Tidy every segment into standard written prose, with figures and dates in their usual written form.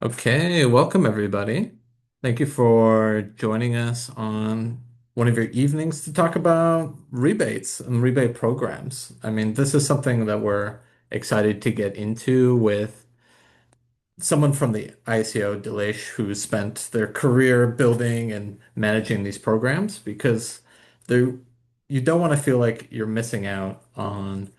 Okay, welcome everybody. Thank you for joining us on one of your evenings to talk about rebates and rebate programs. I mean, this is something that we're excited to get into with someone from the IESO, Dilesh, who spent their career building and managing these programs because there you don't want to feel like you're missing out on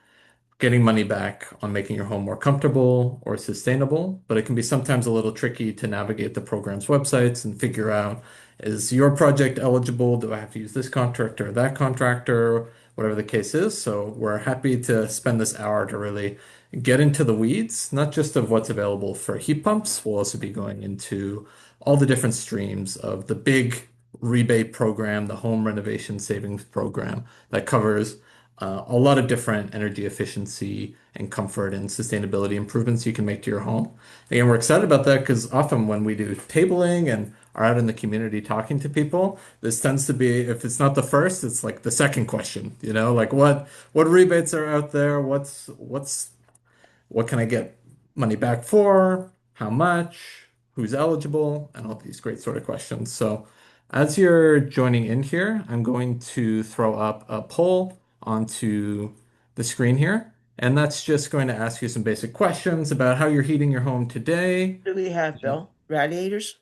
getting money back on making your home more comfortable or sustainable, but it can be sometimes a little tricky to navigate the program's websites and figure out, is your project eligible? Do I have to use this contractor or that contractor? Whatever the case is. So we're happy to spend this hour to really get into the weeds, not just of what's available for heat pumps. We'll also be going into all the different streams of the big rebate program, the Home Renovation Savings Program that covers a lot of different energy efficiency and comfort and sustainability improvements you can make to your home. Again, we're excited about that because often when we do tabling and are out in the community talking to people, this tends to be, if it's not the first, it's like the second question, like what rebates are out there? What can I get money back for? How much? Who's eligible? And all these great sort of questions. So, as you're joining in here, I'm going to throw up a poll onto the screen here. And that's just going to ask you some basic questions about how you're heating your home today. Do we have, Bill? Radiators?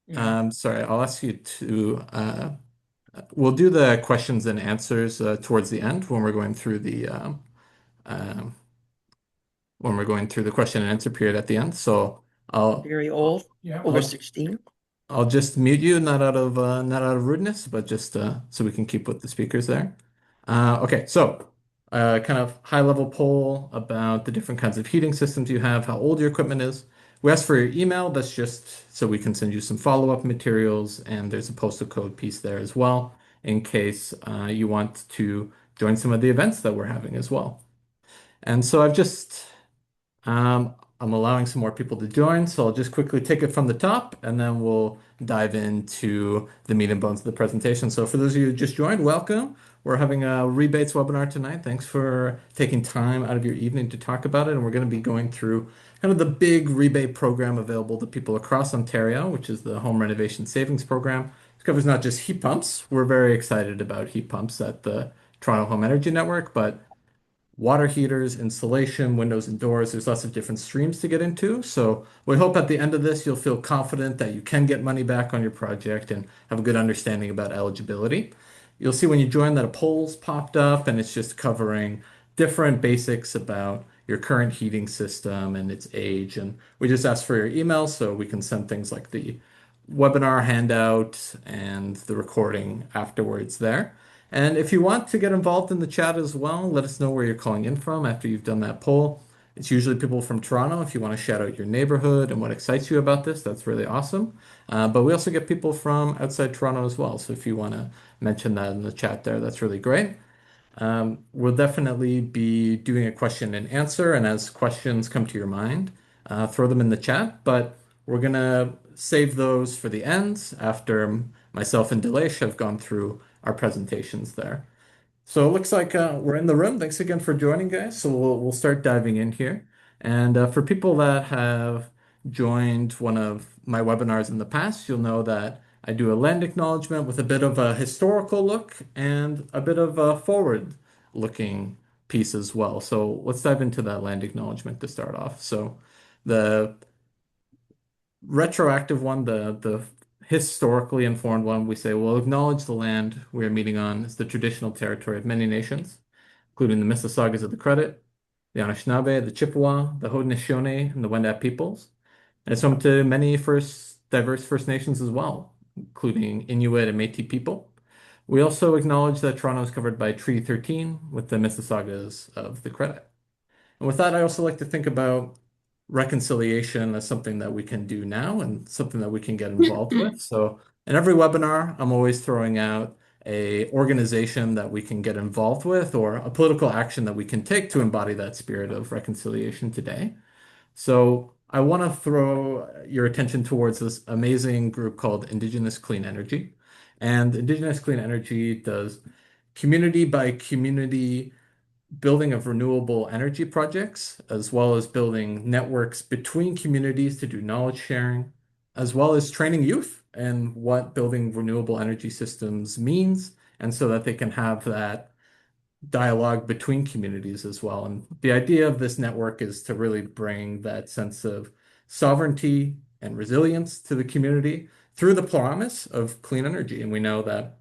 No. Sorry, I'll ask you to, we'll do the questions and answers towards the end um, when we're going through the question and answer period at the end. So I'll Very old? Yeah, Over I'll 16? I'll just mute you, not out of rudeness, but just so we can keep with the speakers there. Okay, so kind of high level poll about the different kinds of heating systems you have, how old your equipment is. We asked for your email. That's just so we can send you some follow-up materials, and there's a postal code piece there as well in case you want to join some of the events that we're having as well. And so I'm allowing some more people to join, so I'll just quickly take it from the top and then we'll dive into the meat and bones of the presentation. So for those of you who just joined, welcome. We're having a rebates webinar tonight. Thanks for taking time out of your evening to talk about it. And we're going to be going through kind of the big rebate program available to people across Ontario, which is the Home Renovation Savings Program. This covers not just heat pumps. We're very excited about heat pumps at the Toronto Home Energy Network, but water heaters, insulation, windows and doors. There's lots of different streams to get into. So we hope at the end of this, you'll feel confident that you can get money back on your project and have a good understanding about eligibility. You'll see when you join that a poll's popped up and it's just covering different basics about your current heating system and its age. And we just ask for your email so we can send things like the webinar handout and the recording afterwards there. And if you want to get involved in the chat as well, let us know where you're calling in from after you've done that poll. It's usually people from Toronto. If you want to shout out your neighborhood and what excites you about this, that's really awesome. But we also get people from outside Toronto as well. So if you want to mention that in the chat there, that's really great. We'll definitely be doing a question and answer, and as questions come to your mind, throw them in the chat. But we're gonna save those for the end after myself and Dilesh have gone through our presentations there. So it looks like we're in the room. Thanks again for joining, guys. So we'll start diving in here. And for people that have joined one of my webinars in the past, you'll know that I do a land acknowledgement with a bit of a historical look and a bit of a forward-looking piece as well. So let's dive into that land acknowledgement to start off. So the retroactive one, the historically informed one, we say we'll acknowledge the land we are meeting on as the traditional territory of many nations, including the Mississaugas of the Credit, the Anishinaabe, the Chippewa, the Haudenosaunee, and the Wendat peoples. And it's home to many diverse First Nations as well, including Inuit and Métis people. We also acknowledge that Toronto is covered by Treaty 13 with the Mississaugas of the Credit. And with that, I also like to think about reconciliation as something that we can do now and something that we can get involved with. So in every webinar, I'm always throwing out a organization that we can get involved with or a political action that we can take to embody that spirit of reconciliation today. So I want to throw your attention towards this amazing group called Indigenous Clean Energy. And Indigenous Clean Energy does community by community building of renewable energy projects, as well as building networks between communities to do knowledge sharing, as well as training youth and what building renewable energy systems means, and so that they can have that dialogue between communities as well. And the idea of this network is to really bring that sense of sovereignty and resilience to the community through the promise of clean energy. And we know that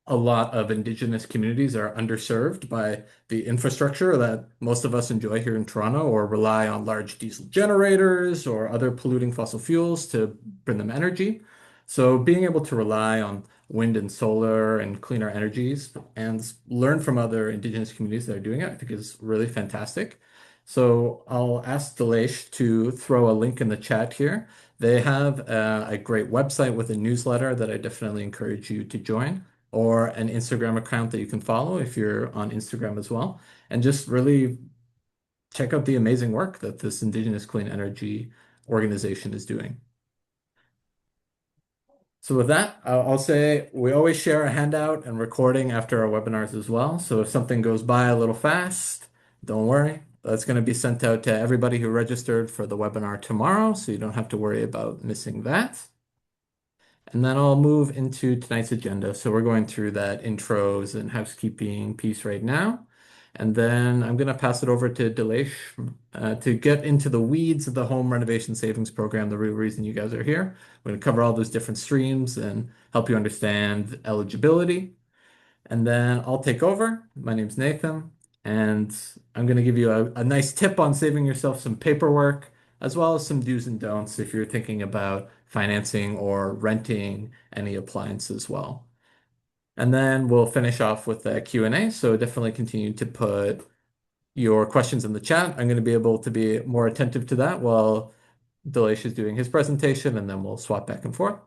a lot of indigenous communities are underserved by the infrastructure that most of us enjoy here in Toronto or rely on large diesel generators or other polluting fossil fuels to bring them energy. So being able to rely on wind and solar and cleaner energies and learn from other indigenous communities that are doing it, I think is really fantastic. So I'll ask Dilesh to throw a link in the chat here. They have a great website with a newsletter that I definitely encourage you to join, or an Instagram account that you can follow if you're on Instagram as well, and just really check out the amazing work that this Indigenous Clean Energy organization is doing. So with that, I'll say we always share a handout and recording after our webinars as well. So if something goes by a little fast, don't worry. That's going to be sent out to everybody who registered for the webinar tomorrow, so you don't have to worry about missing that. And then I'll move into tonight's agenda. So we're going through that intros and housekeeping piece right now. And then I'm going to pass it over to Dilesh to get into the weeds of the Home Renovation Savings Program, the real reason you guys are here. We're going to cover all those different streams and help you understand eligibility. And then I'll take over. My name's Nathan, and I'm going to give you a nice tip on saving yourself some paperwork, as well as some do's and don'ts if you're thinking about financing or renting any appliance as well. And then we'll finish off with the Q&A. So definitely continue to put your questions in the chat. I'm going to be able to be more attentive to that while Dilesh is doing his presentation, and then we'll swap back and forth.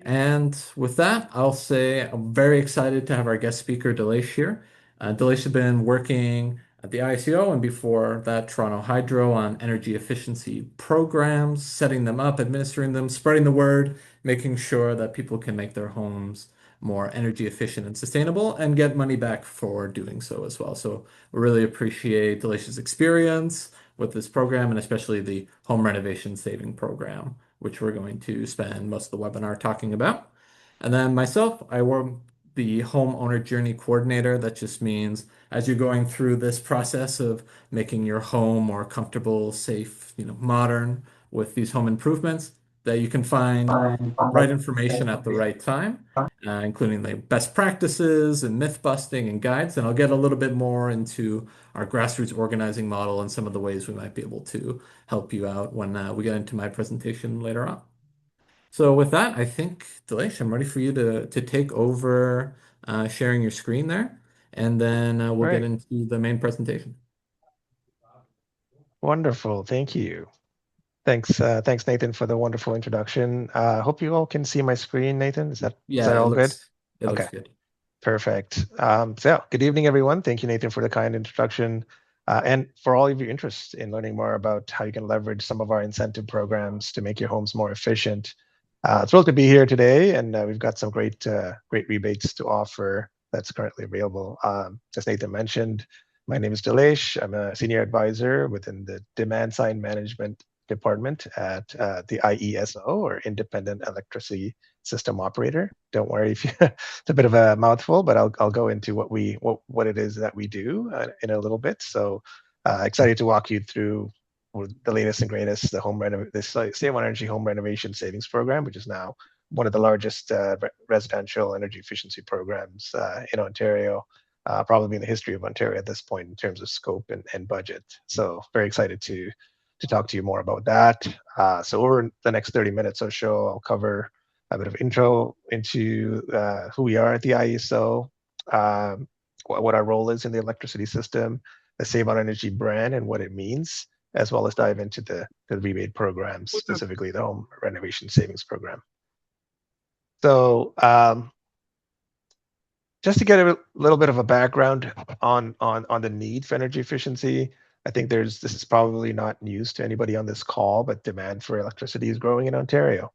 And with that, I'll say I'm very excited to have our guest speaker, Dilesh, here. Dilesh has been working at the IESO and before that, Toronto Hydro on energy efficiency programs, setting them up, administering them, spreading the word, making sure that people can make their homes more energy efficient and sustainable and get money back for doing so as well. So we really appreciate Dilesh's experience with this program and especially the Home Renovation Saving Program, which we're going to spend most of the webinar talking about. And then myself, I work the homeowner journey coordinator. That just means as you're going through this process of making your home more comfortable, safe, modern with these home improvements, that you can find right information at the right time, including the best practices and myth busting and guides. And I'll get a little bit more into our grassroots organizing model and some of the ways we might be able to help you out when we get into my presentation later on. So with that, I think, Dilesh, I'm ready for you to take over sharing your screen there, and then we'll get into the main presentation. Wonderful. Thank you. Thanks, Nathan, for the wonderful introduction. Hope you all can see my screen, Nathan. Is that all good? It looks good. Perfect. Good evening, everyone. Thank you, Nathan, for the kind introduction and for all of your interest in learning more about how you can leverage some of our incentive programs to make your homes more efficient. Thrilled to be here today, and we've got some great rebates to offer that's currently available. As Nathan mentioned, my name is Dilesh. I'm a senior advisor within the demand side management department at the IESO, or Independent Electricity System Operator. Don't worry if it's a bit of a mouthful, but I'll go into what it is that we do in a little bit. So excited to walk you through the latest and greatest, the Save on Energy Home Renovation Savings Program, which is now one of the largest residential energy efficiency programs in Ontario, probably in the history of Ontario at this point in terms of scope and budget. So very excited to talk to you more about that. So over the next 30 minutes or so, I'll cover a bit of intro into who we are at the IESO, what our role is in the electricity system, the Save on Energy brand and what it means, as well as dive into the rebate program, specifically the Home Renovation Savings Program. So just to get a little bit of a background on the need for energy efficiency, I think this is probably not news to anybody on this call, but demand for electricity is growing in Ontario,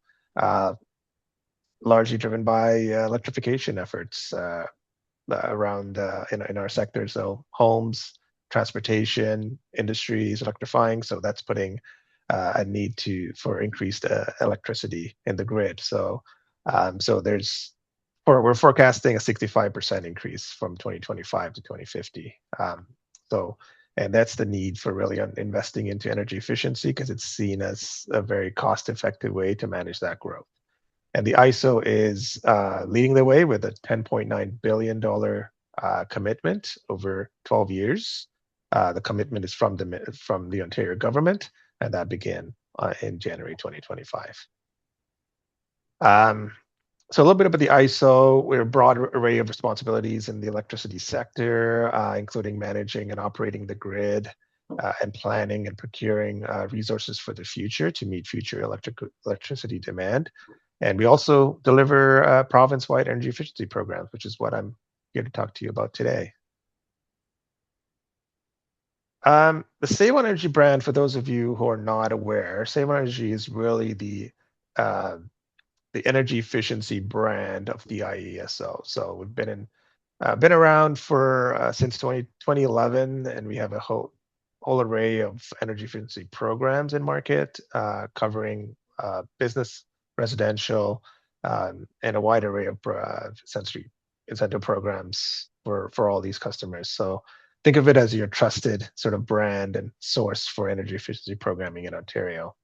largely driven by electrification efforts. around in our sector. So homes, transportation, industries, electrifying. So that's putting a need for increased electricity in the grid. So we're forecasting a 65% increase from 2025 to 2050. And that's the need for really investing into energy efficiency, because it's seen as a very cost-effective way to manage that growth. And the IESO is leading the way with a $10.9 billion commitment over 12 years. The commitment is from the Ontario government, and that began in January 2025. So a little bit about the IESO. We're a broad array of responsibilities in the electricity sector, including managing and operating the grid, and planning and procuring resources for the future to meet future electricity demand. And we also deliver province-wide energy efficiency programs, which is what I'm here to talk to you about today. The Save on Energy brand, for those of you who are not aware, Save on Energy is really the energy efficiency brand of the IESO. So we've been around for since 2011, and we have a whole array of energy efficiency programs in market, covering business, residential, and a wide array of sensory incentive programs for all these customers. So think of it as your trusted sort of brand and source for energy efficiency programming in Ontario.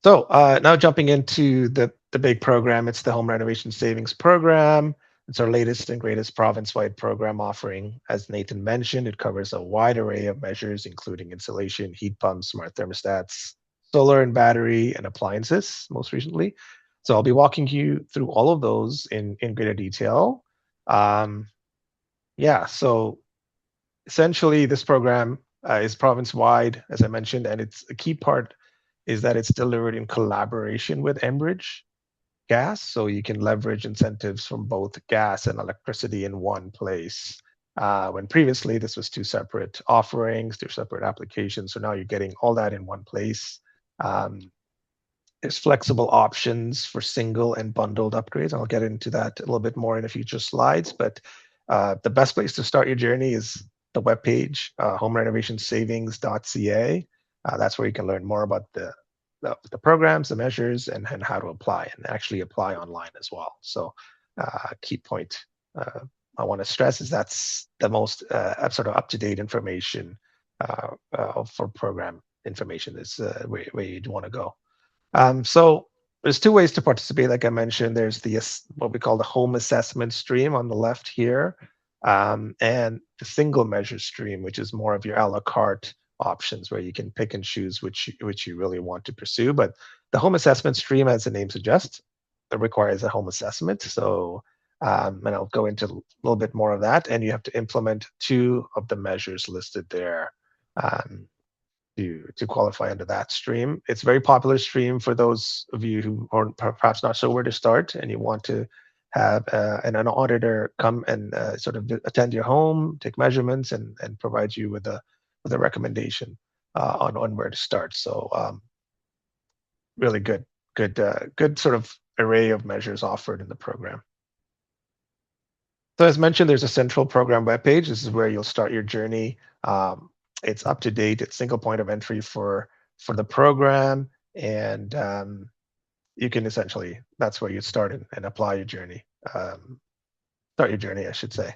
So now jumping into the big program, it's the Home Renovation Savings Program. It's our latest and greatest province-wide program offering. As Nathan mentioned, it covers a wide array of measures, including insulation, heat pumps, smart thermostats, solar and battery, and appliances, most recently. So I'll be walking you through all of those in greater detail. So essentially this program is province-wide, as I mentioned, and it's a key part is that it's delivered in collaboration with Enbridge Gas, so you can leverage incentives from both gas and electricity in one place. When previously this was two separate offerings, two separate applications, so now you're getting all that in one place. There's flexible options for single and bundled upgrades. I'll get into that a little bit more in a future slides, but the best place to start your journey is the webpage, homerenovationssavings.ca. That's where you can learn more about the programs, the measures, and how to apply, and actually apply online as well. So key point I want to stress is that's the most sort of up-to-date information for program information is where you'd want to go. So there's two ways to participate. Like I mentioned, there's what we call the home assessment stream on the left here, and the single measure stream, which is more of your a la carte options where you can pick and choose which you really want to pursue. But the home assessment stream, as the name suggests, it requires a home assessment. So, and I'll go into a little bit more of that. And you have to implement two of the measures listed there to qualify under that stream. It's a very popular stream for those of you who are perhaps not sure where to start and you want to have an auditor come and sort of attend your home, take measurements, and provide you with a recommendation on where to start. So really good sort of array of measures offered in the program. So as mentioned, there's a central program webpage. This is where you'll start your journey. It's up to date. It's single point of entry for the program, and you can essentially, that's where you start and apply your journey. Start your journey, I should say.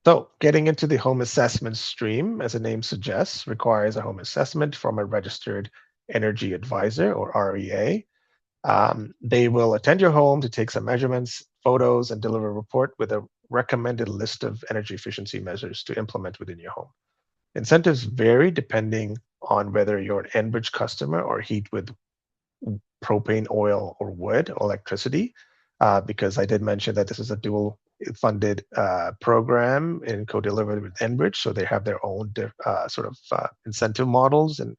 So getting into the home assessment stream, as the name suggests, requires a home assessment from a registered energy advisor, or REA. They will attend your home to take some measurements, photos, and deliver a report with a recommended list of energy efficiency measures to implement within your home. Incentives vary depending on whether you're an Enbridge customer or heat with propane, oil, or wood, or electricity, because I did mention that this is a dual funded program and co-delivered with Enbridge, so they have their own sort of incentive models and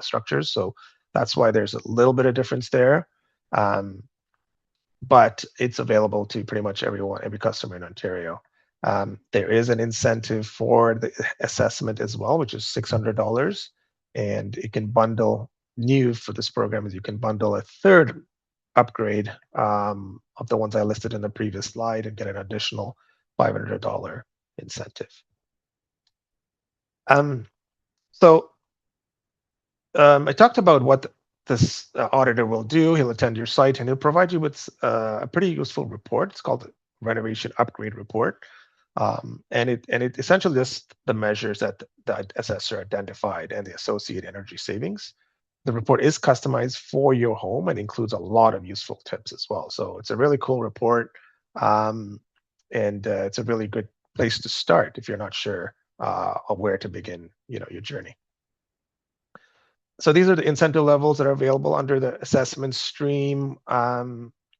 structures. So that's why there's a little bit of difference there, but it's available to pretty much every customer in Ontario. There is an incentive for the assessment as well, which is $600, and it can bundle. New for this program is you can bundle a third upgrade of the ones I listed in the previous slide and get an additional $500 incentive. I talked about what this auditor will do. He'll attend your site and he'll provide you with a pretty useful report. It's called the Renovation Upgrade Report. And it essentially lists the measures that the assessor identified and the associated energy savings. The report is customized for your home and includes a lot of useful tips as well. So it's a really cool report, and it's a really good place to start if you're not sure of where to begin, your journey. So these are the incentive levels that are available under the assessment stream. I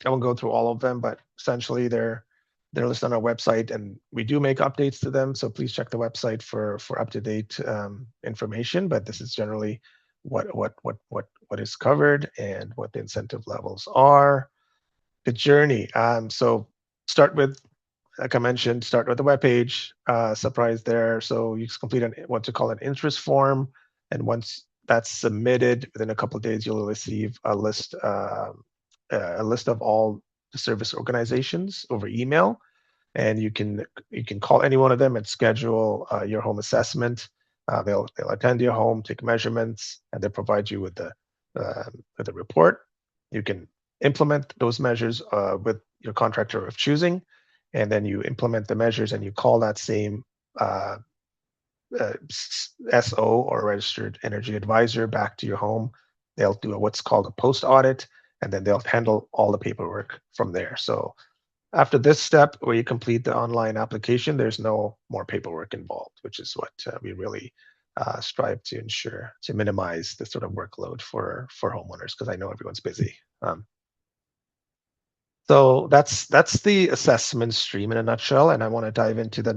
won't go through all of them, but essentially they're listed on our website, and we do make updates to them. So please check the website for up-to-date information. But this is generally what is covered and what the incentive levels are. The journey. So start with, like I mentioned, start with the webpage. Surprise there. So you just complete what to call an interest form, and once that's submitted, within a couple of days, you'll receive a list of all the service organizations over email, and you can call any one of them and schedule your home assessment. They'll attend your home, take measurements, and they'll provide you with the report. You can implement those measures with your contractor of choosing, and then you implement the measures and you call that same SO or registered energy advisor back to your home. They'll do what's called a post audit, and then they'll handle all the paperwork from there. So after this step where you complete the online application, there's no more paperwork involved, which is what we really strive to ensure, to minimize the sort of workload for homeowners, because I know everyone's busy. So that's the assessment stream in a nutshell, and I want to dive into the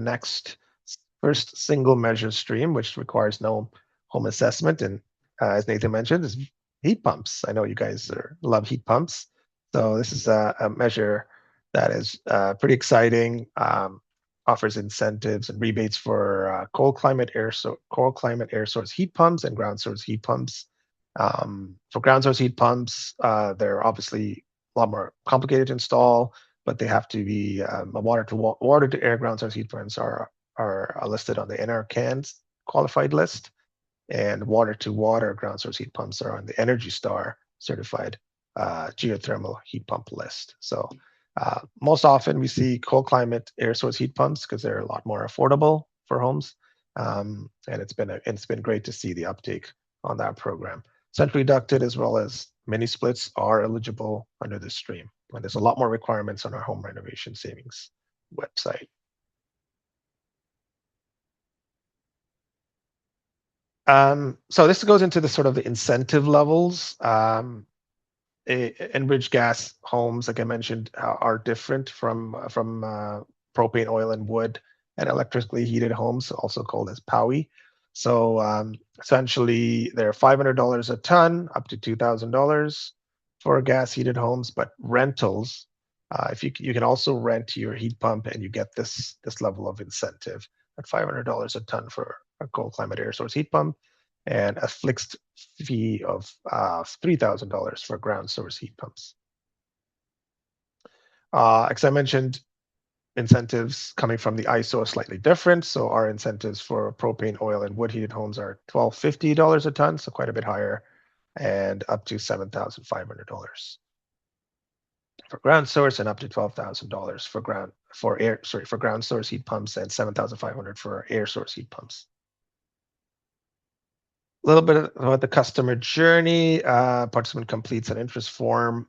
first single measure stream, which requires no home assessment, and as Nathan mentioned, is heat pumps. I know you guys love heat pumps, so this is a measure that is pretty exciting. Offers incentives and rebates for cold climate air source heat pumps and ground source heat pumps. For ground source heat pumps, they're obviously a lot more complicated to install, but they have to be water to air ground source heat pumps are listed on the NRCan's qualified list, and water to water ground source heat pumps are on the Energy Star certified geothermal heat pump list. So most often we see cold climate air source heat pumps because they're a lot more affordable for homes, and it's been great to see the uptake on that program. Centrally ducted as well as mini splits are eligible under this stream, and there's a lot more requirements on our Home Renovation Savings website. So this goes into the sort of the incentive levels. Enbridge gas homes, like I mentioned, are different from propane, oil, and wood, and electrically heated homes, also called as POWI. So essentially, they're $500 a ton, up to $2,000 for gas heated homes. But rentals, if you can also rent your heat pump, and you get this level of incentive at $500 a ton for a cold climate air source heat pump, and a fixed fee of $3,000 for ground source heat pumps. As I mentioned, incentives coming from the IESO are slightly different. So our incentives for propane, oil, and wood heated homes are $1,250 a ton, so quite a bit higher, and up to $7,500 for ground source, and up to $12,000 for ground source heat pumps, and $7,500 for air source heat pumps. A little bit about the customer journey. Participant completes an interest form,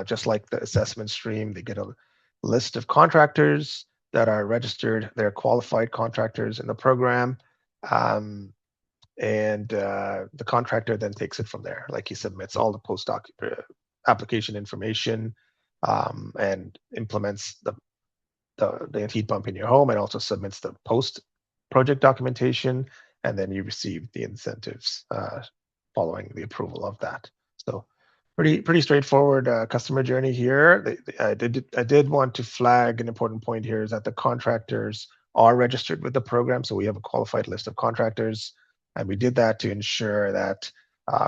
just like the assessment stream. They get a list of contractors that are registered. They're qualified contractors in the program. And the contractor then takes it from there. Like, he submits all the post-doc application information, and implements the heat pump in your home, and also submits the post-project documentation, and then you receive the incentives following the approval of that. So pretty straightforward customer journey here. I did want to flag an important point here, is that the contractors are registered with the program. So we have a qualified list of contractors, and we did that to ensure that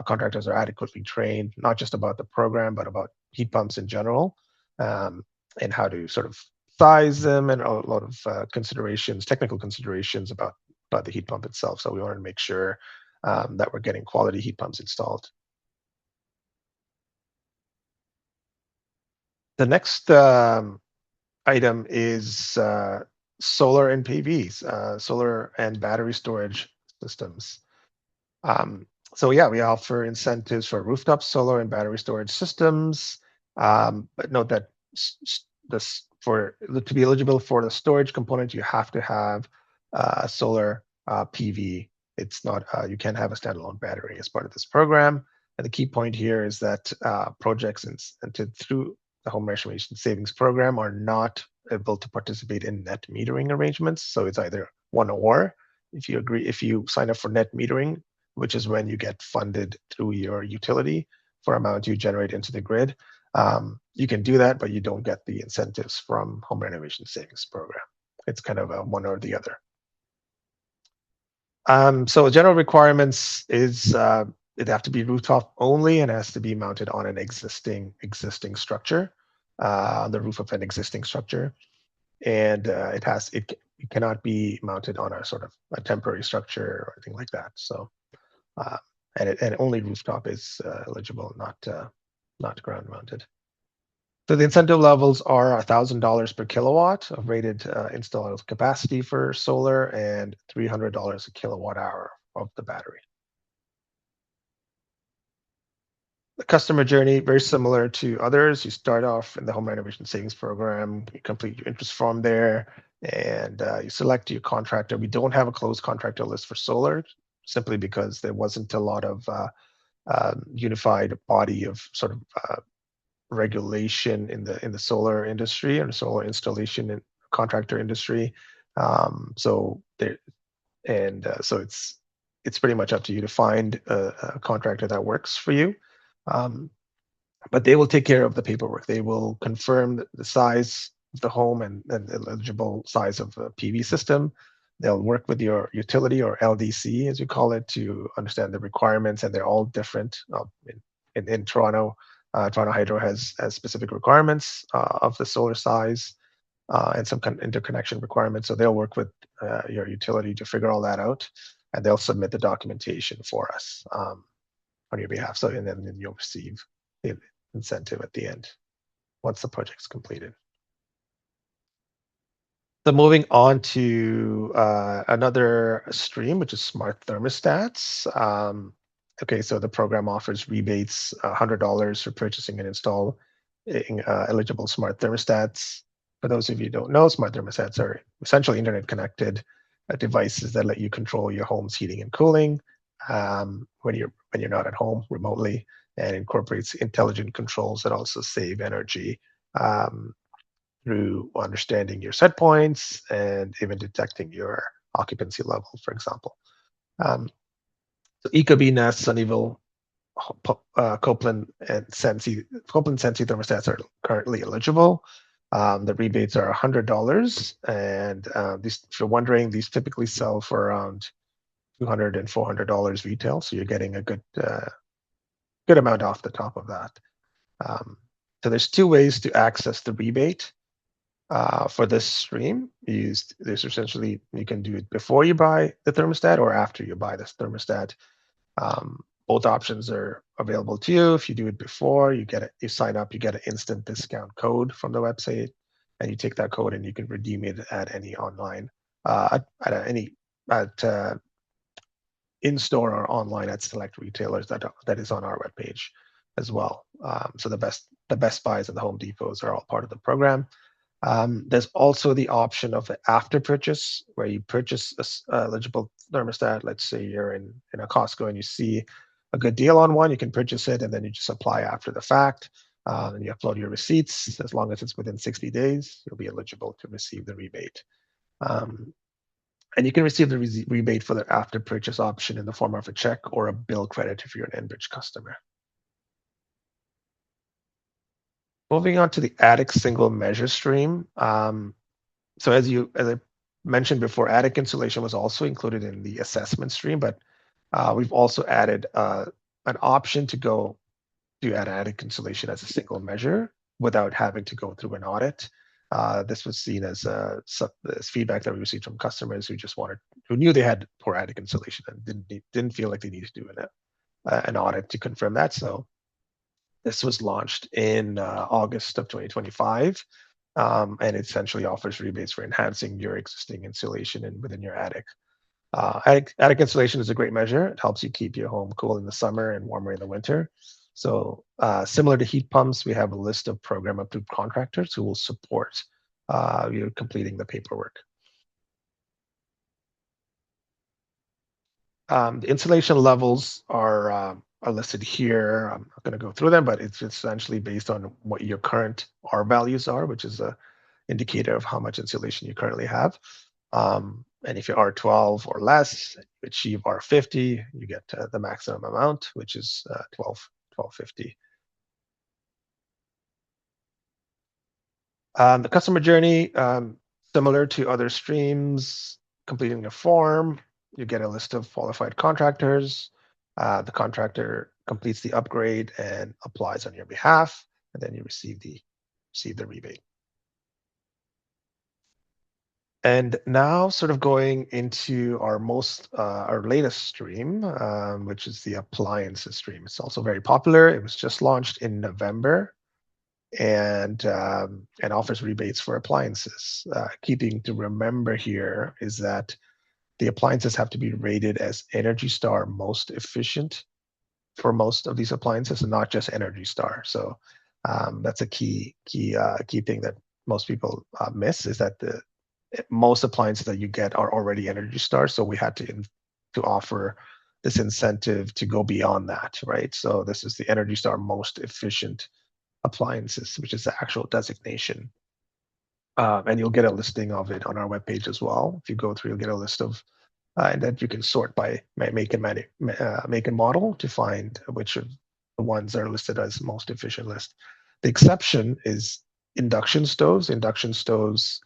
contractors are adequately trained, not just about the program, but about heat pumps in general, and how to sort of size them, and a lot of technical considerations about the heat pump itself. So we wanted to make sure that we're getting quality heat pumps installed. The next item is solar and PVs, solar and battery storage systems. So yeah, we offer incentives for rooftop solar and battery storage systems. But note that to be eligible for the storage component, you have to have solar PV. It's not you can't have a standalone battery as part of this program. And the key point here is that projects through the Home Renovation Savings Program are not able to participate in net metering arrangements. So it's either one or. If you sign up for net metering, which is when you get funded through your utility for amount you generate into the grid, you can do that, but you don't get the incentives from Home Renovation Savings Program. It's kind of a one or the other. So general requirements is it have to be rooftop only, and has to be mounted on an existing structure, on the roof of an existing structure, and it cannot be mounted on a sort of a temporary structure or anything like that. So and only rooftop is eligible, not ground mounted. So the incentive levels are $1,000 per kilowatt of rated installed capacity for solar, and $300 a kilowatt hour of the battery. The customer journey, very similar to others. You start off in the Home Renovation Savings Program, you complete your interest form there, and you select your contractor. We don't have a closed contractor list for solar, simply because there wasn't a lot of unified body of sort of regulation in the solar industry and solar installation and contractor industry. So it's pretty much up to you to find a contractor that works for you. But they will take care of the paperwork. They will confirm the size of the home and the eligible size of the PV system. They'll work with your utility, or LDC as you call it, to understand the requirements, and they're all different. In Toronto, Toronto Hydro has specific requirements of the solar size and some kind of interconnection requirements. So they'll work with your utility to figure all that out, and they'll submit the documentation for us on your behalf. So and then you'll receive the incentive at the end once the project's completed. So moving on to another stream, which is smart thermostats. Okay, so the program offers rebates, $100 for purchasing and installing eligible smart thermostats. For those of you who don't know, smart thermostats are essentially internet-connected devices that let you control your home's heating and cooling when you're not at home remotely, and incorporates intelligent controls that also save energy through understanding your set points and even detecting your occupancy level, for example. So Ecobee, Nest, Sunnyvale, Copeland, and Sensi thermostats are currently eligible. The rebates are $100, and these, if you're wondering, these typically sell for around $200 and $400 retail. So you're getting a good amount off the top of that. So there's two ways to access the rebate for this stream. There's essentially, you can do it before you buy the thermostat or after you buy this thermostat. Both options are available to you. If you do it before, you sign up, you get an instant discount code from the website, and you take that code and you can redeem it at any online, in-store or online at select retailers that is on our webpage as well. So the Best Buys and the Home Depots are all part of the program. There's also the option of the after purchase, where you purchase a eligible thermostat. Let's say you're in a Costco and you see a good deal on one, you can purchase it, and then you just apply after the fact. And you upload your receipts. As long as it's within 60 days, you'll be eligible to receive the rebate. And you can receive the rebate for the after purchase option in the form of a check or a bill credit if you're an Enbridge customer. Moving on to the attic single measure stream. So as I mentioned before, attic insulation was also included in the assessment stream, but we've also added an option to go do attic insulation as a single measure without having to go through an audit. This was seen as feedback that we received from customers who knew they had poor attic insulation and didn't feel like they needed to do an audit to confirm that. So this was launched in August of 2025, and it essentially offers rebates for enhancing your existing insulation within your attic. Attic insulation is a great measure. It helps you keep your home cool in the summer and warmer in the winter. So similar to heat pumps, we have a list of program approved contractors who will support you completing the paperwork. The insulation levels are listed here. I'm not going to go through them, but it's essentially based on what your current R values are, which is an indicator of how much insulation you currently have. And if you're R12 or less, you achieve R50, you get the maximum amount, which is 1250. The customer journey, similar to other streams, completing a form, you get a list of qualified contractors. The contractor completes the upgrade and applies on your behalf, and then you receive the rebate. And now sort of going into our latest stream, which is the appliances stream. It's also very popular. It was just launched in November and offers rebates for appliances. Key thing to remember here is that the appliances have to be rated as Energy Star most efficient for most of these appliances and not just Energy Star. So that's a key thing that most people miss, is that most appliances that you get are already Energy Star. So we had to offer this incentive to go beyond that, right? So this is the Energy Star most efficient appliances, which is the actual designation. And you'll get a listing of it on our webpage as well. If you go through, you'll get a list of, and then you can sort by make and model to find which of the ones are listed as most efficient list. The exception is induction stoves. Induction stoves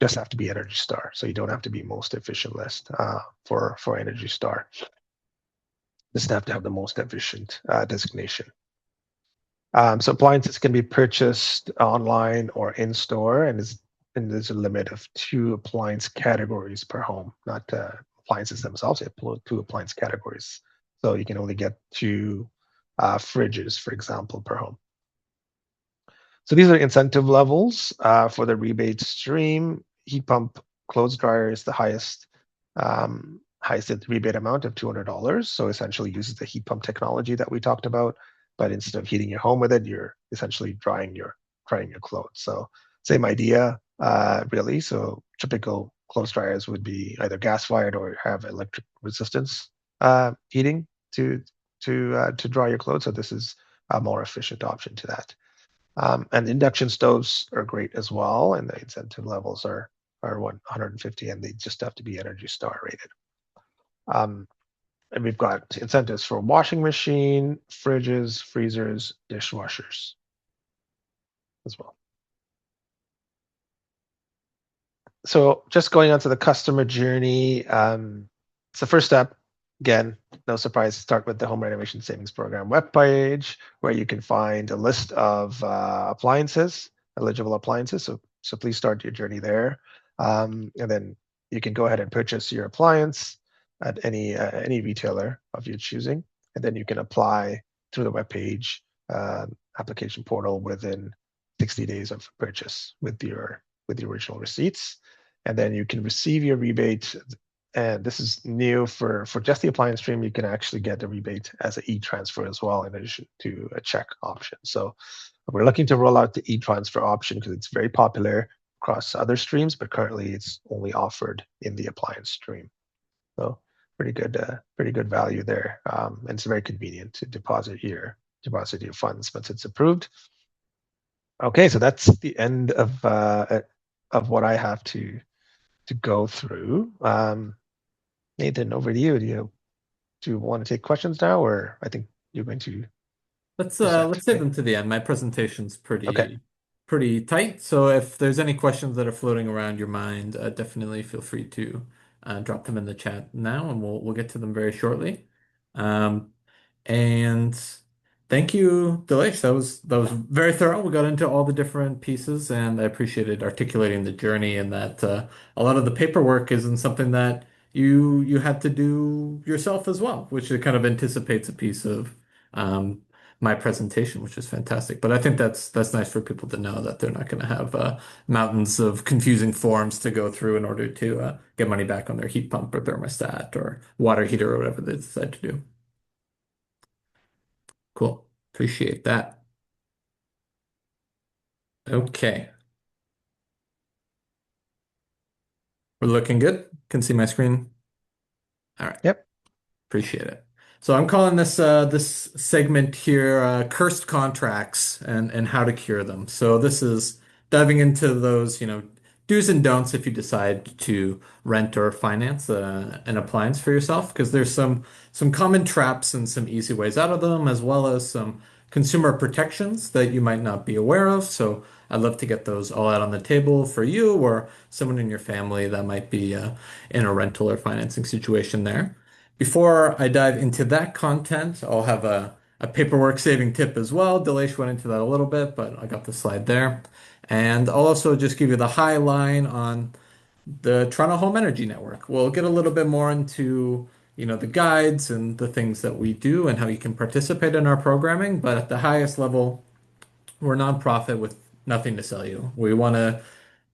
just have to be Energy Star, so you don't have to be most efficient list for Energy Star. Just have to have the most efficient designation. So appliances can be purchased online or in store, and there's a limit of 2 appliance categories per home, not appliances themselves. It's 2 appliance categories, so you can only get 2 fridges, for example, per home. So these are incentive levels for the rebate stream. Heat pump clothes dryer is the highest rebate amount of $200. So essentially uses the heat pump technology that we talked about, but instead of heating your home with it, you're essentially drying your clothes. So same idea, really. So typical clothes dryers would be either gas fired or have electric resistance heating to dry your clothes. So this is a more efficient option to that. And induction stoves are great as well, and the incentive levels are 150, and they just have to be Energy Star rated. And we've got incentives for washing machine, fridges, freezers, dishwashers as well. So just going on to the customer journey, it's the first step. Again, no surprise, start with the Home Renovation Savings Program webpage, where you can find a list of eligible appliances. So please start your journey there. And then you can go ahead and purchase your appliance at any retailer of your choosing. And then you can apply through the webpage application portal within 60 days of purchase with the original receipts. And then you can receive your rebate. And this is new for just the appliance stream. You can actually get the rebate as an e-transfer as well, in addition to a check option. So we're looking to roll out the e-transfer option because it's very popular across other streams, but currently it's only offered in the appliance stream. So pretty good value there. And it's very convenient to deposit your funds once it's approved. Okay, so that's the end of what I have to go through. Nathan, over to you. Do you want to take questions now, or I think you're going to? Let's save them to the end. My presentation's Okay. pretty tight, so if there's any questions that are floating around your mind, definitely feel free to drop them in the chat now, and we'll get to them very shortly. And Thank you, Dilesh. That was very thorough. We got into all the different pieces, and I appreciated articulating the journey and that a lot of the paperwork isn't something that you had to do yourself as well, which it kind of anticipates a piece of um, my presentation, which is fantastic. But I think that's nice for people to know that they're not going to have mountains of confusing forms to go through in order to get money back on their heat pump or thermostat or water heater or whatever they decide to do. Cool. Appreciate that. Okay. We're looking good. Can see my screen. All right. Yep. Appreciate it. So I'm calling this segment here cursed contracts and how to cure them. So this is diving into those, do's and don'ts if you decide to rent or finance an appliance for yourself, because there's some common traps and some easy ways out of them, as well as some consumer protections that you might not be aware of. So I'd love to get those all out on the table for you or someone in your family that might be in a rental or financing situation there. Before I dive into that content, I'll have a paperwork saving tip as well. Dilesh went into that a little bit, but I got the slide there. And I'll also just give you the high line on the Toronto Home Energy Network. We'll get a little bit more into, the guides and the things that we do and how you can participate in our programming. But at the highest level, we're a nonprofit with nothing to sell you. We want to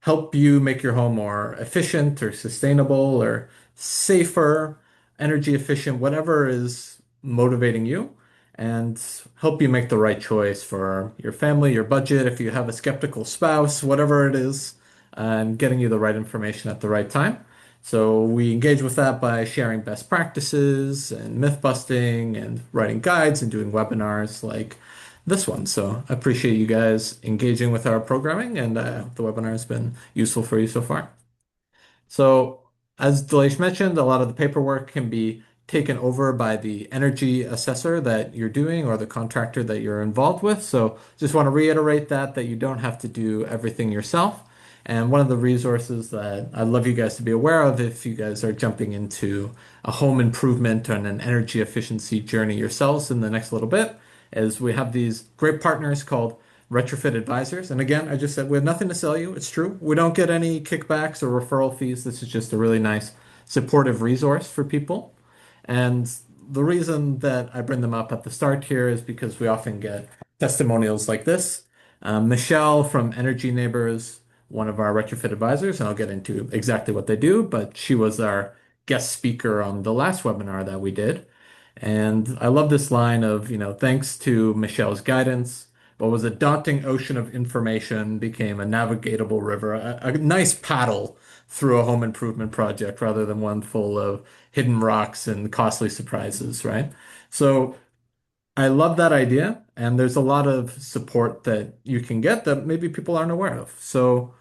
help you make your home more efficient or sustainable or safer, energy efficient, whatever is motivating you, and help you make the right choice for your family, your budget, if you have a skeptical spouse, whatever it is, and getting you the right information at the right time. So we engage with that by sharing best practices and myth busting and writing guides and doing webinars like this one. So I appreciate you guys engaging with our programming, and I hope the webinar has been useful for you so far. So, as Dilesh mentioned, a lot of the paperwork can be taken over by the energy assessor that you're doing or the contractor that you're involved with. So, just want to reiterate that you don't have to do everything yourself. And one of the resources that I'd love you guys to be aware of if you guys are jumping into a home improvement and an energy efficiency journey yourselves in the next little bit is we have these great partners called Retrofit Advisors. And again, I just said we have nothing to sell you. It's true. We don't get any kickbacks or referral fees. This is just a really nice supportive resource for people. And the reason that I bring them up at the start here is because we often get testimonials like this. Michelle from Energy Neighbors, one of our retrofit advisors, and I'll get into exactly what they do, but she was our guest speaker on the last webinar that we did. And I love this line of, thanks to Michelle's guidance, what was a daunting ocean of information became a navigatable river, a nice paddle through a home improvement project rather than one full of hidden rocks and costly surprises, right? So I love that idea, and there's a lot of support that you can get that maybe people aren't aware of. So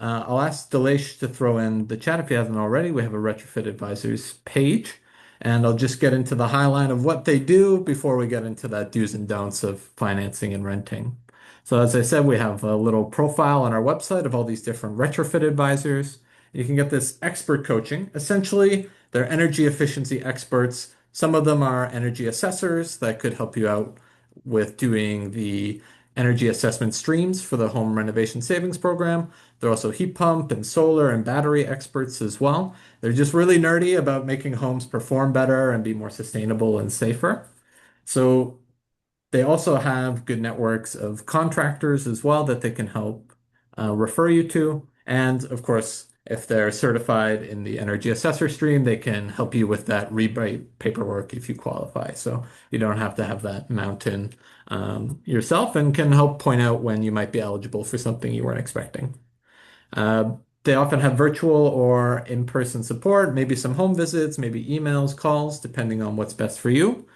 I'll ask Dilesh to throw in the chat if he hasn't already. We have a Retrofit Advisors page, and I'll just get into the highline of what they do before we get into that do's and don'ts of financing and renting. So as I said, we have a little profile on our website of all these different retrofit advisors. You can get this expert coaching. Essentially, they're energy efficiency experts. Some of them are energy assessors that could help you out with doing the energy assessment streams for the Home Renovation Savings Program. They're also heat pump and solar and battery experts as well. They're just really nerdy about making homes perform better and be more sustainable and safer. So they also have good networks of contractors as well that they can help refer you to. And of course, if they're certified in the energy assessor stream, they can help you with that rebate paperwork if you qualify. So you don't have to have that mountain yourself and can help point out when you might be eligible for something you weren't expecting. They often have virtual or in-person support, maybe some home visits, maybe emails, calls, depending on what's best for you.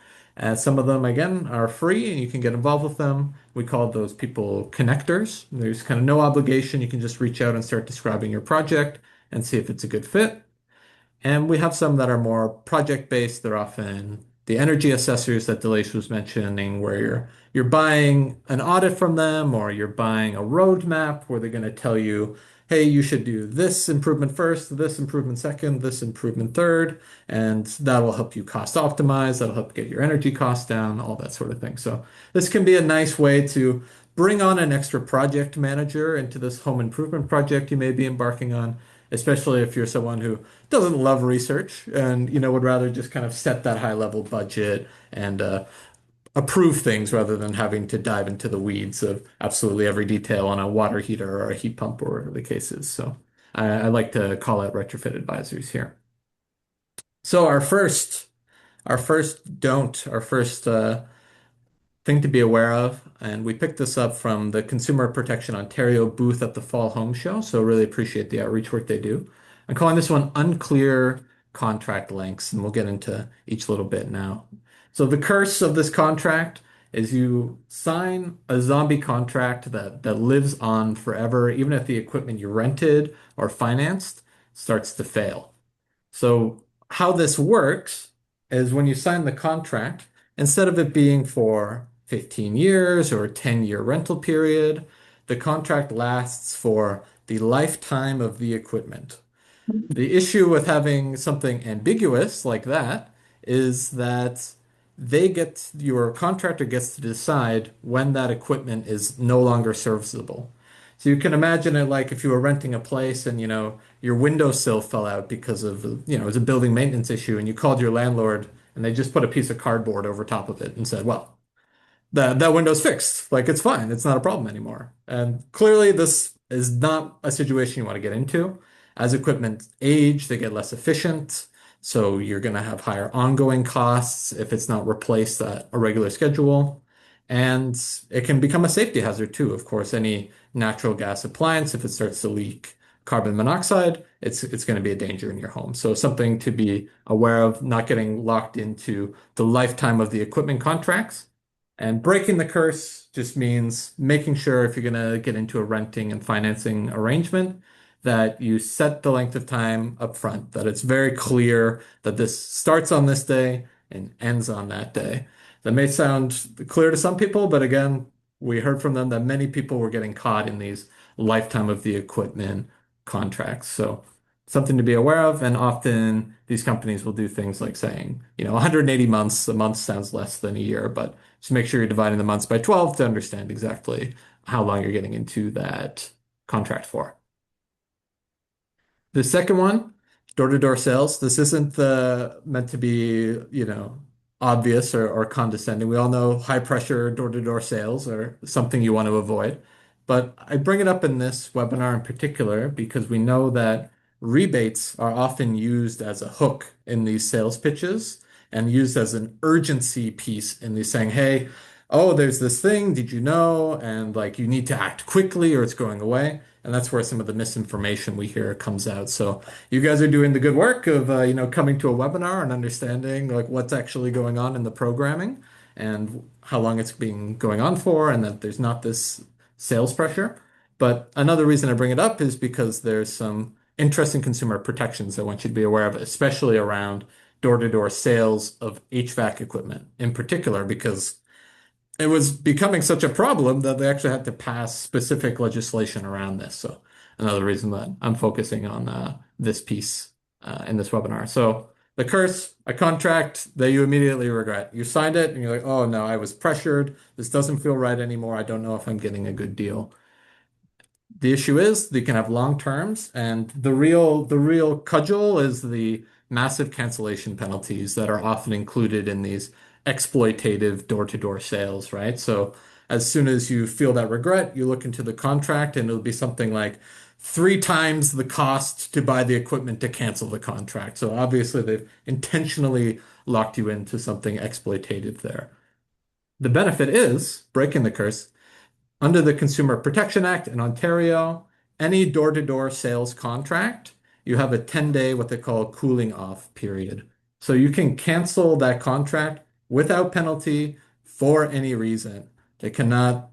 Some of them, again, are free and you can get involved with them. We call those people connectors. There's kind of no obligation. You can just reach out and start describing your project and see if it's a good fit. And we have some that are more project-based. They're often the energy assessors that Dilesh was mentioning, where you're buying an audit from them or you're buying a roadmap where they're going to tell you hey, you should do this improvement first, this improvement second, this improvement third, and that'll help you cost optimize, that'll help get your energy costs down, all that sort of thing. So this can be a nice way to bring on an extra project manager into this home improvement project you may be embarking on, especially if you're someone who doesn't love research and would rather just kind of set that high level budget and approve things rather than having to dive into the weeds of absolutely every detail on a water heater or a heat pump or whatever the case is. So I like to call out retrofit advisors here. So our first thing to be aware of, and we picked this up from the Consumer Protection Ontario booth at the Fall Home Show, so really appreciate the outreach work they do. I'm calling this one unclear contract lengths, and we'll get into each little bit now. So the curse of this contract is you sign a zombie contract that lives on forever, even if the equipment you rented or financed starts to fail. So how this works is when you sign the contract, instead of it being for 15 years or a 10-year rental period, the contract lasts for the lifetime of the equipment. The issue with having something ambiguous like that is that your contractor gets to decide when that equipment is no longer serviceable. So you can imagine it like if you were renting a place and your windowsill fell out because of it was a building maintenance issue and you called your landlord and they just put a piece of cardboard over top of it and said, well, that window's fixed. Like it's fine. It's not a problem anymore. And clearly this is not a situation you want to get into. As equipment age, they get less efficient. So you're going to have higher ongoing costs if it's not replaced at a regular schedule. And it can become a safety hazard too. Of course, any natural gas appliance, if it starts to leak carbon monoxide, it's going to be a danger in your home. So something to be aware of, not getting locked into the lifetime of the equipment contracts. And breaking the curse just means making sure if you're going to get into a renting and financing arrangement that you set the length of time up front, that it's very clear that this starts on this day and ends on that day. That may sound clear to some people, but again, we heard from them that many people were getting caught in these lifetime of the equipment contracts. So something to be aware of. And often these companies will do things like saying, 180 months, a month sounds less than a year, but just make sure you're dividing the months by 12 to understand exactly how long you're getting into that contract for. The second one, door-to-door sales. This isn't meant to be, obvious or condescending. We all know high pressure door-to-door sales are something you want to avoid. But I bring it up in this webinar in particular because we know that rebates are often used as a hook in these sales pitches and used as an urgency piece in these saying, hey, oh, there's this thing, did you know? And like you need to act quickly or it's going away. And that's where some of the misinformation we hear comes out. So you guys are doing the good work of coming to a webinar and understanding like what's actually going on in the programming and how long it's been going on for, and that there's not this sales pressure. But another reason I bring it up is because there's some interesting consumer protections I want you to be aware of, especially around door-to-door sales of HVAC equipment in particular, because it was becoming such a problem that they actually had to pass specific legislation around this. So another reason that I'm focusing on this piece in this webinar. So the curse, a contract that you immediately regret. You signed it and you're like, oh no, I was pressured. This doesn't feel right anymore. I don't know if I'm getting a good deal. The issue is they can have long terms, and the real cudgel is the massive cancellation penalties that are often included in these exploitative door-to-door sales, right? So as soon as you feel that regret, you look into the contract and it'll be something like 3 times the cost to buy the equipment to cancel the contract. So obviously they've intentionally locked you into something exploitative there. The benefit is breaking the curse. Under the Consumer Protection Act in Ontario, any door-to-door sales contract, you have a 10-day what they call cooling off period. So you can cancel that contract without penalty for any reason. They cannot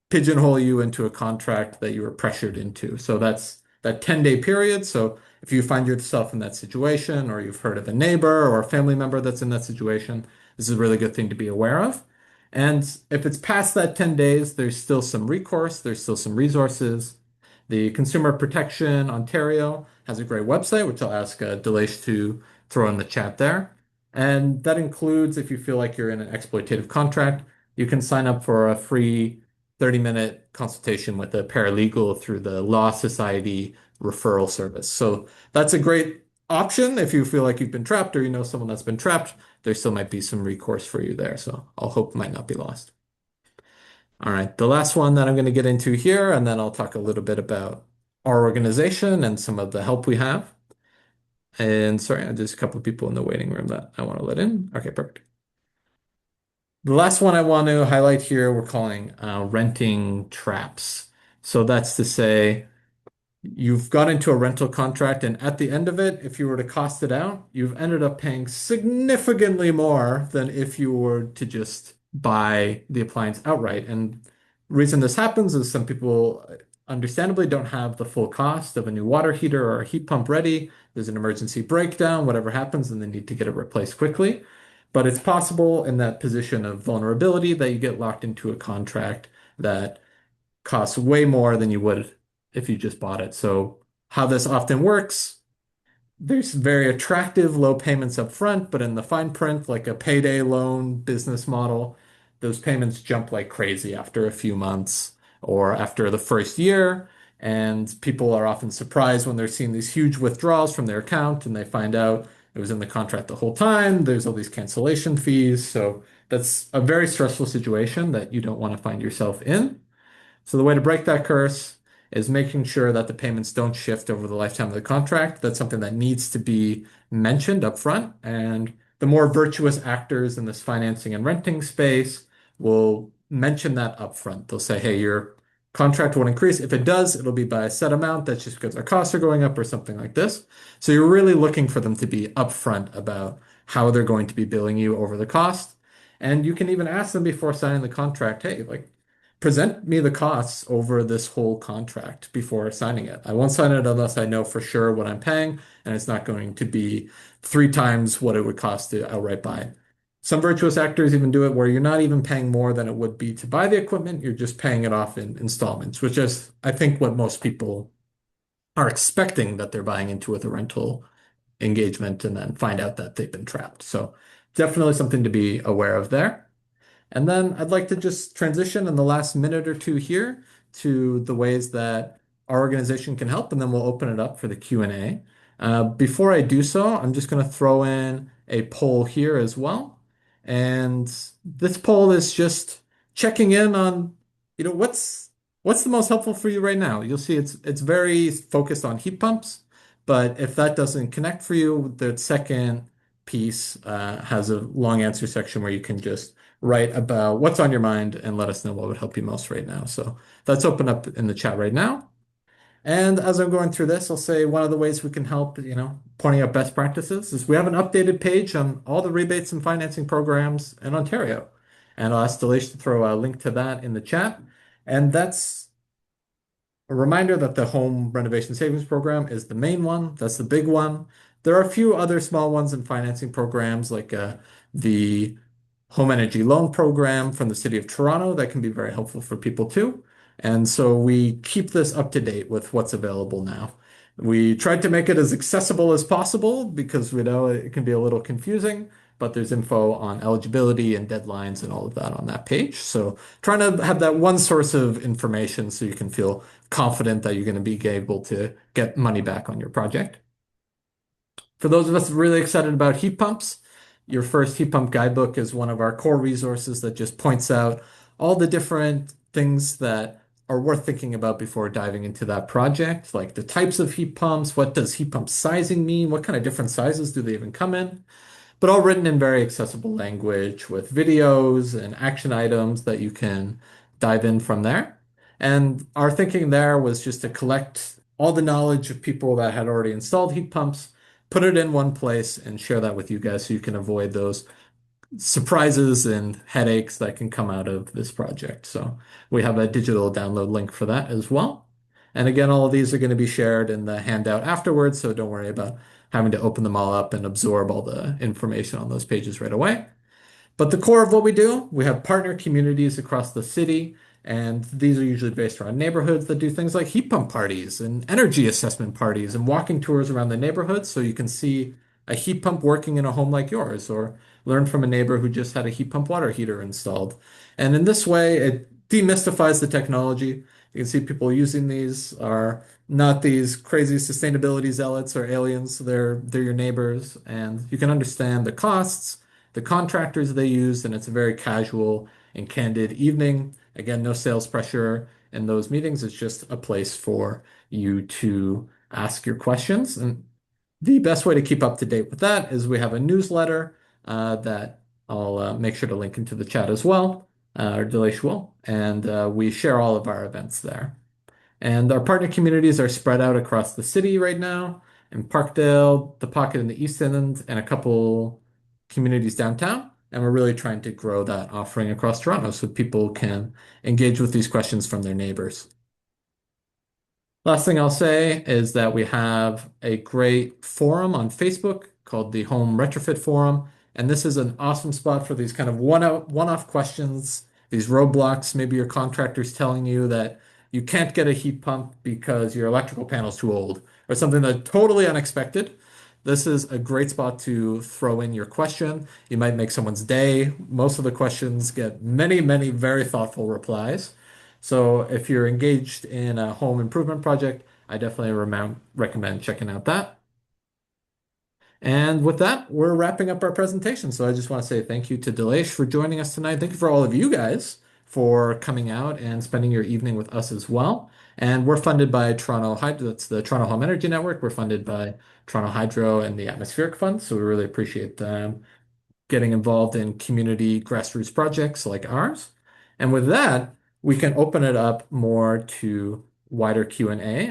pigeonhole you into a contract that you were pressured into. So that's that 10-day period. So if you find yourself in that situation, or you've heard of a neighbor or a family member that's in that situation, this is a really good thing to be aware of. And if it's past that 10 days, there's still some recourse, there's still some resources. The Consumer Protection Ontario has a great website, which I'll ask Dilesh to throw in the chat there. And that includes, if you feel like you're in an exploitative contract, you can sign up for a free 30-minute consultation with a paralegal through the Law Society referral service. So that's a great option if you feel like you've been trapped or you know someone that's been trapped. There still might be some recourse for you there. So I'll hope it might not be lost. All right, the last one that I'm going to get into here, and then I'll talk a little bit about our organization and some of the help we have. And sorry, there's a couple of people in the waiting room that I want to let in. Okay, perfect. The last one I want to highlight here, we're calling renting traps. So that's to say, you've got into a rental contract, and at the end of it, if you were to cost it out, you've ended up paying significantly more than if you were to just buy the appliance outright. And the reason this happens is some people understandably don't have the full cost of a new water heater or a heat pump ready. There's an emergency breakdown, whatever happens, and they need to get it replaced quickly. But it's possible in that position of vulnerability that you get locked into a contract that costs way more than you would if you just bought it. So how this often works, there's very attractive low payments up front, but in the fine print, like a payday loan business model, those payments jump like crazy after a few months or after the first year. And people are often surprised when they're seeing these huge withdrawals from their account and they find out it was in the contract the whole time. There's all these cancellation fees. So that's a very stressful situation that you don't want to find yourself in. So the way to break that curse is making sure that the payments don't shift over the lifetime of the contract. That's something that needs to be mentioned up front. And the more virtuous actors in this financing and renting space will mention that up front. They'll say, hey, your contract won't increase. If it does, it'll be by a set amount. That's just because our costs are going up or something like this. So you're really looking for them to be upfront about how they're going to be billing you over the cost. And you can even ask them before signing the contract, hey, like, present me the costs over this whole contract before signing it. I won't sign it unless I know for sure what I'm paying, and it's not going to be 3 times what it would cost to outright buy. Some virtuous actors even do it where you're not even paying more than it would be to buy the equipment, you're just paying it off in installments, which is, I think, what most people are expecting that they're buying into with a rental engagement and then find out that they've been trapped. So definitely something to be aware of there. And then I'd like to just transition in the last minute or two here to the ways that our organization can help, and then we'll open it up for the Q&A. Before I do so, I'm just going to throw in a poll here as well. And this poll is just checking in on, what's the most helpful for you right now? You'll see it's very focused on heat pumps, but if that doesn't connect for you, the second piece has a long answer section where you can just write about what's on your mind and let us know what would help you most right now. So that's open up in the chat right now. And as I'm going through this, I'll say one of the ways we can help, pointing out best practices is we have an updated page on all the rebates and financing programs in Ontario. And I'll ask Dilesh to throw a link to that in the chat. And that's a reminder that the Home Renovation Savings Program is the main one. That's the big one. There are a few other small ones in financing programs like the Home Energy Loan Program from the City of Toronto that can be very helpful for people too. And so we keep this up to date with what's available now. We tried to make it as accessible as possible because we know it can be a little confusing, but there's info on eligibility and deadlines and all of that on that page. So trying to have that one source of information so you can feel confident that you're going to be able to get money back on your project. For those of us really excited about heat pumps, your first heat pump guidebook is one of our core resources that just points out all the different things that are worth thinking about before diving into that project, like the types of heat pumps, what does heat pump sizing mean, what kind of different sizes do they even come in, but all written in very accessible language with videos and action items that you can dive in from there. And our thinking there was just to collect all the knowledge of people that had already installed heat pumps, put it in one place and share that with you guys so you can avoid those surprises and headaches that can come out of this project. So we have a digital download link for that as well. And again, all of these are going to be shared in the handout afterwards, so don't worry about having to open them all up and absorb all the information on those pages right away. But the core of what we do, we have partner communities across the city, And these are usually based around neighborhoods that do things like heat pump parties and energy assessment parties and walking tours around the neighborhood so you can see a heat pump working in a home like yours, or learn from a neighbor who just had a heat pump water heater installed. And in this way, it demystifies the technology. You can see people using these are not these crazy sustainability zealots or aliens. They're your neighbors, and you can understand the costs, the contractors they use, and it's a very casual and candid evening. Again, no sales pressure in those meetings. It's just a place for you to ask your questions. And the best way to keep up to date with that is we have a newsletter that I'll make sure to link into the chat as well, or Dilesh will, and we share all of our events there. And our partner communities are spread out across the city right now in Parkdale, the Pocket in the East End, and a couple communities downtown. And we're really trying to grow that offering across Toronto so people can engage with these questions from their neighbors. Last thing I'll say is that we have a great forum on Facebook called the Home Retrofit Forum. And this is an awesome spot for these kind of one-off questions, these roadblocks. Maybe your contractor's telling you that you can't get a heat pump because your electrical panel's too old, or something that's totally unexpected. This is a great spot to throw in your question. You might make someone's day. Most of the questions get many, many very thoughtful replies. So if you're engaged in a home improvement project, I definitely recommend checking out that. And with that, we're wrapping up our presentation. So I just want to say thank you to Dilesh for joining us tonight. Thank you for all of you guys for coming out and spending your evening with us as well. And we're funded by Toronto Hydro, that's the Toronto Home Energy Network. We're funded by Toronto Hydro and the Atmospheric Fund. So we really appreciate them getting involved in community grassroots projects like ours. And with that, we can open it up more to wider Q&A.